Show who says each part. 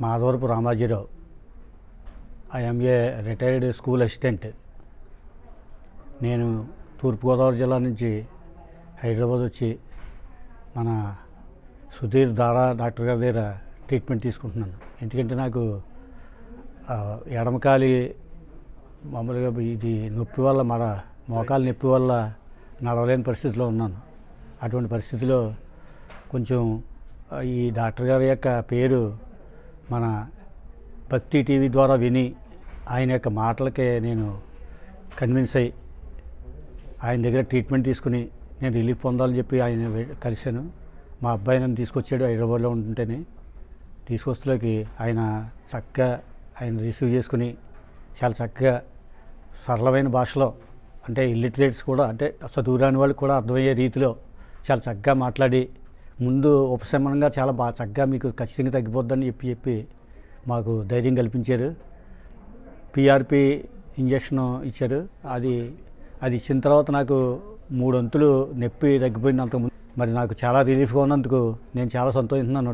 Speaker 1: Madhavarapu Ramajirao. I'm a retired school assistant. నేను తూర్పుగోదావరి జిల్లా నుంచి హైదరాబాద్ వచ్చి మన సుధీర్ దారా డాక్టర్ గారి దగ్గర ట్రీట్మెంట్ తీసుకుంటున్నాను. ఎందుకంటే నాకు ఎడమకాలి మామూలుగా ఇది నొప్పి వల్ల మోకాలు నొప్పి వల్ల నడవలేని పరిస్థితిలో ఉన్నాను. అటువంటి పరిస్థితిలో కొంచెం ఈ డాక్టర్ గారి యొక్క పేరు మన భక్తి టీవీ ద్వారా విని ఆయన యొక్క మాటలకే నేను కన్విన్స్ అయ్యి ఆయన దగ్గర ట్రీట్మెంట్ తీసుకుని నేను రిలీఫ్ పొందాలని చెప్పి ఆయన కలిశాను. మా అబ్బాయి నన్ను తీసుకొచ్చాడు హైదరాబాద్లో ఉంటుంటేనే. తీసుకొస్తులోకి ఆయన చక్కగా ఆయన రిసీవ్ చేసుకుని చాలా చక్కగా సరళమైన భాషలో, అంటే ఇల్లిటరేట్స్ కూడా, అంటే చదువురాని వాళ్ళకి కూడా అర్థమయ్యే రీతిలో చాలా చక్కగా మాట్లాడి ముందు ఉపశమనంగా చాలా బాగా చక్కగా మీకు ఖచ్చితంగా తగ్గిపోద్దని చెప్పి మాకు ధైర్యం కల్పించారు. పిఆర్పి ఇంజక్షన్ ఇచ్చారు. అది ఇచ్చిన తర్వాత నాకు 3 వంతులు నొప్పి తగ్గిపోయింది అంతకుముందు. మరి నాకు చాలా రిలీఫ్గా ఉన్నందుకు నేను చాలా సంతోషిస్తున్నాను.